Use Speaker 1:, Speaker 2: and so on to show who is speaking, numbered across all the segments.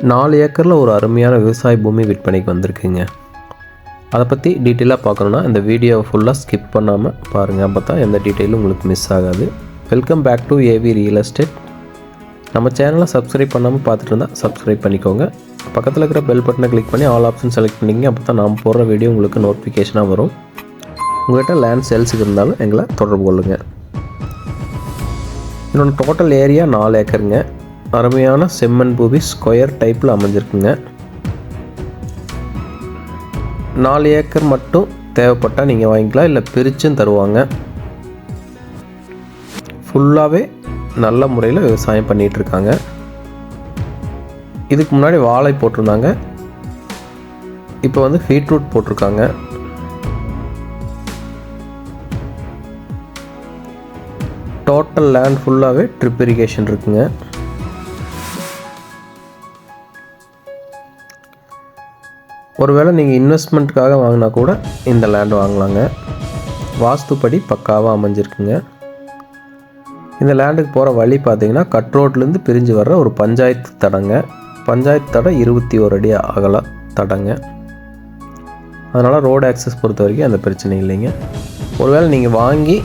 Speaker 1: 4 ஏக்கரில் ஒரு அருமையான விவசாய பூமி விற்பனைக்கு வந்திருக்குங்க. அதை பற்றி டீட்டெயிலாக பார்க்கணுன்னா இந்த வீடியோவை ஃபுல்லாக ஸ்கிப் பண்ணாமல் பாருங்கள். அப்போ தான் எந்த டீட்டெயிலும் உங்களுக்கு மிஸ் ஆகாது. Welcome back to AV real estate. நம்ம சேனலை சப்ஸ்கிரைப் பண்ணாமல் பார்த்துட்டு இருந்தால் சப்ஸ்கிரைப் பண்ணிக்கோங்க. பக்கத்தில் இருக்கிற பெல் பட்டனை கிளிக் பண்ணி ஆல் ஆப்ஷன் செலக்ட் பண்ணிங்க. அப்போ தான் நாம் போடுற வீடியோ உங்களுக்கு நோட்டிஃபிகேஷனாக வரும். உங்கள்கிட்ட லேண்ட் சேல்ஸுக்கு இருந்தாலும் எங்களை தொடர்பு கொள்ளுங்கள். என்னோட டோட்டல் ஏரியா 4 ஏக்கருங்க. அருமையான செம்மண் பூமி ஸ்கொயர் டைப்பில் அமைஞ்சிருக்குங்க. 4 ஏக்கர் மட்டும் தேவைப்பட்டால் நீங்கள் வாங்கிக்கலாம், இல்லை பிரிச்சும் தருவாங்க. ஃபுல்லாகவே நல்ல முறையில் விவசாயம் பண்ணிகிட்ருக்காங்க. இதுக்கு முன்னாடி வாழை போட்டிருந்தாங்க, இப்போ வந்து பீட்ரூட் போட்டிருக்காங்க. டோட்டல் லேண்ட் ஃபுல்லாகவே ட்ரிப் இரிகேஷன் இருக்குங்க. ஒருவேளை நீங்கள் இன்வெஸ்ட்மெண்ட்டுக்காக வாங்கினா கூட இந்த லேண்ட் வாங்கலாங்க. வாஸ்துப்படி பக்காவாக அமைஞ்சிருக்குங்க. இந்த லேண்டுக்கு போகிற வழி பார்த்திங்கன்னா கட் ரோட்லேருந்து பிரிஞ்சு வர்ற ஒரு பஞ்சாயத்து தடங்க. பஞ்சாயத்து தடம் 21 அடி அகல தடங்க. அதனால் ரோடு ஆக்சஸ் பொறுத்த வரைக்கும் அந்த பிரச்சனை இல்லைங்க. ஒருவேளை நீங்கள் வாங்கி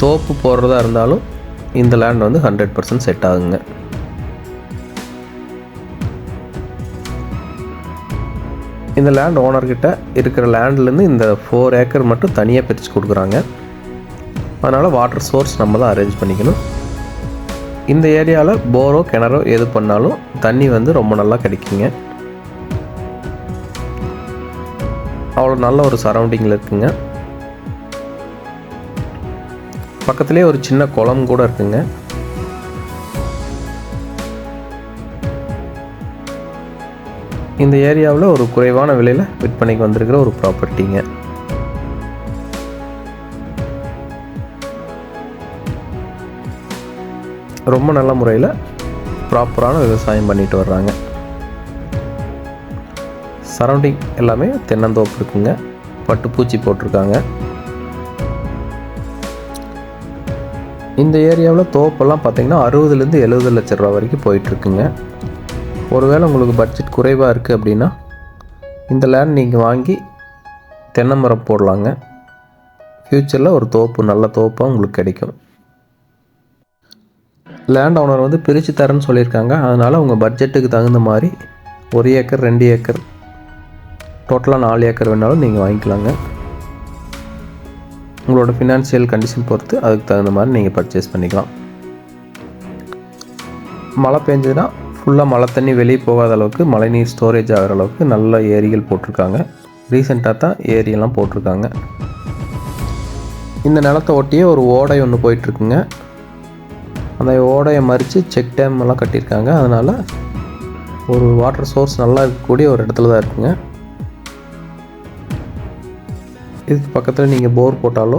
Speaker 1: தோப்பு போடுறதா இருந்தாலும் இந்த லேண்ட் வந்து 100% செட் ஆகுங்க. இந்த லேண்ட் ஓனர்கிட்ட இருக்கிற லேண்ட்லேருந்து இந்த 4 ஏக்கர் மட்டும் தனியாக பிரித்து கொடுக்குறாங்க. அதனால் வாட்டர் சோர்ஸ் நம்ம தான் அரேஞ்ச் பண்ணிக்கணும். இந்த ஏரியாவில் போரோ கிணறோ எது பண்ணாலும் தண்ணி வந்து ரொம்ப நல்லா கிடைக்குங்க. அவ்வளோ நல்ல ஒரு சரௌண்டிங்கில் இருக்குங்க. பக்கத்துலேயே ஒரு சின்ன குளம் கூட இருக்குங்க. இந்த ஏரியாவில் ஒரு குறைவான விலையில் விற்பனைக்கு வந்திருக்கிற ஒரு ப்ராப்பர்ட்டிங்க. ரொம்ப நல்ல முறையில் ப்ராப்பரான விவசாயம் பண்ணிட்டு வர்றாங்க. சரௌண்டிங் எல்லாமே தென்னந்தோப்பு இருக்குங்க. பட்டுப்பூச்சி போட்டிருக்காங்க. இந்த ஏரியாவில் தோப்பெல்லாம் பார்த்திங்கன்னா 60லேருந்து 70 லட்ச ரூபா வரைக்கும் போயிட்டுருக்குங்க. ஒருவேளை உங்களுக்கு பட்ஜெட் குறைவாக இருக்குது அப்படின்னா இந்த லேண்ட் நீங்கள் வாங்கி தென்னை மரம் போடலாங்க. ஃப்யூச்சரில் ஒரு தோப்பு நல்ல தோப்பாக உங்களுக்கு கிடைக்கும். லேண்ட் ஓனர் வந்து பிரித்து தரேன்னு சொல்லியிருக்காங்க. அதனால் உங்கள் பட்ஜெட்டுக்கு தகுந்த மாதிரி 1 ஏக்கர் 2 ஏக்கர் டோட்டலாக 4 ஏக்கர் வேணாலும் நீங்கள் வாங்கிக்கலாங்க. உங்களோட ஃபினான்ஷியல் கண்டிஷன் பொறுத்து அதுக்கு தகுந்த மாதிரி நீங்கள் பர்ச்சேஸ் பண்ணிக்கலாம். மழை பெஞ்சதுன்னா ஃபுல்லாக மழை தண்ணி வெளியே போகாத அளவுக்கு மழைநீர் ஸ்டோரேஜ் ஆகிற அளவுக்கு நல்ல ஏரிகள் போட்டிருக்காங்க. ரீசெண்டாக தான் ஏரியெல்லாம் போட்டிருக்காங்க. இந்த நிலத்தை ஒட்டியே ஒரு ஓடை ஒன்று போயிட்டுருக்குங்க. அந்த ஓடையை மறித்து செக் டேம் எல்லாம் கட்டியிருக்காங்க. அதனால் ஒரு வாட்டர் சோர்ஸ் நல்லா இருக்கக்கூடிய ஒரு இடத்துல தான் இருக்குங்க. இதுக்கு பக்கத்தில் நீங்கள் போர் போட்டாலோ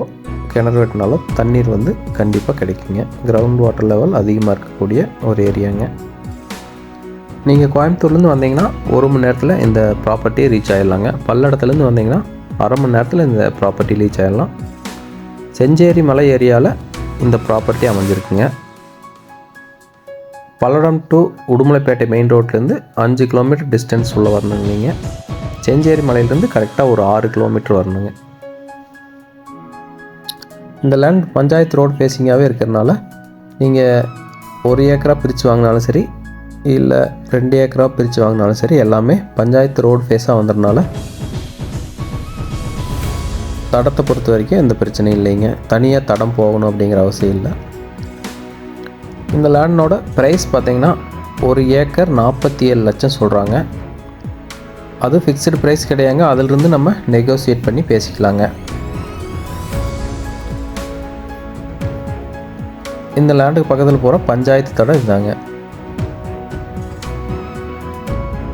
Speaker 1: கிணறு வெட்டினாலோ தண்ணீர் வந்து கண்டிப்பாக கிடைக்குங்க. கிரவுண்ட் வாட்டர் லெவல் அதிகமாக இருக்கக்கூடிய ஒரு ஏரியாங்க. நீங்கள் கோயம்புத்தூர்லேருந்து வந்தீங்கன்னா 1 மணி நேரத்தில் இந்த ப்ராப்பர்ட்டியை ரீச் ஆகிடலாங்க. பல்லடத்துலேருந்து வந்தீங்கன்னா அரை மணி நேரத்தில் இந்த ப்ராப்பர்ட்டி ரீச் ஆகிடலாம். செஞ்சேரி மலை ஏரியாவில் இந்த ப்ராப்பர்ட்டி அமைஞ்சிருக்குங்க. பல்லடம் டு உடுமலைப்பேட்டை மெயின் ரோட்லேருந்து 5 கிலோமீட்டர் டிஸ்டன்ஸ் உள்ள வரணுங்க. நீங்கள் செஞ்சேரி மலையிலேருந்து கரெக்டாக ஒரு 6 கிலோமீட்டர் வரணுங்க. இந்த லேண்ட் பஞ்சாயத்து ரோடு ஃபேஸிங்காகவே இருக்கிறதுனால நீங்கள் 1 ஏக்கராக பிரித்து வாங்கினாலும் சரி, இல்லை 2 ஏக்கராக பிரித்து வாங்கினாலும் சரி, எல்லாமே பஞ்சாயத்து ரோடு ஃபேஸாக வந்ததுனால தடத்தை பொறுத்த வரைக்கும் எந்த பிரச்சனையும் இல்லைங்க. தனியாக தடம் போகணும் அப்படிங்கிற அவசியம் இல்லை. இந்த லேண்டோட ப்ரைஸ் பார்த்திங்கன்னா 1 ஏக்கர் 47 லட்சம் சொல்கிறாங்க. அது ஃபிக்ஸ்டு ப்ரைஸ் கிடையாங்க. அதிலிருந்து நம்ம நெகோசியேட் பண்ணி பேசிக்கலாங்க. இந்த லேண்டுக்கு பக்கத்தில் போகிற பஞ்சாயத்து தடம் இதுதாங்க.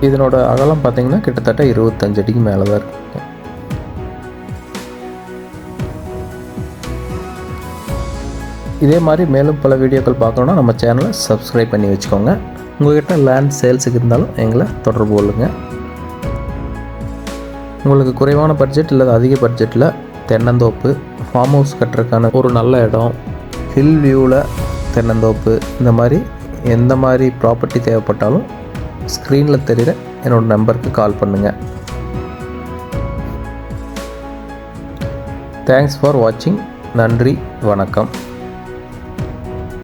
Speaker 1: இதனோட அகலம் பார்த்திங்கன்னா கிட்டத்தட்ட 25 அடிக்கு மேலே தான் இருக்குங்க. இதே மாதிரி மேலும் பல வீடியோக்கள் பார்க்கணுன்னா நம்ம சேனலை சப்ஸ்கிரைப் பண்ணி வச்சுக்கோங்க. உங்கள்கிட்ட லேண்ட் சேல்ஸுக்கு இருந்தாலும் எங்களை தொடர்பு கொள்ளுங்கள். உங்களுக்கு குறைவான பட்ஜெட் இல்லை அதிக பட்ஜெட்டில் தென்னந்தோப்பு, ஃபார்ம் ஹவுஸ் கட்டுறதுக்கான ஒரு நல்ல இடம், ஹில் வியூவில் தென்னந்தோப்பு, இந்த மாதிரி எந்த மாதிரி ப்ராப்பர்ட்டி தேவைப்பட்டாலும் ஸ்க்ரீனில் தெரிகிற என்னோடய நம்பருக்கு கால் பண்ணுங்கள். தேங்க்ஸ் ஃபார் வாட்சிங். நன்றி, வணக்கம்.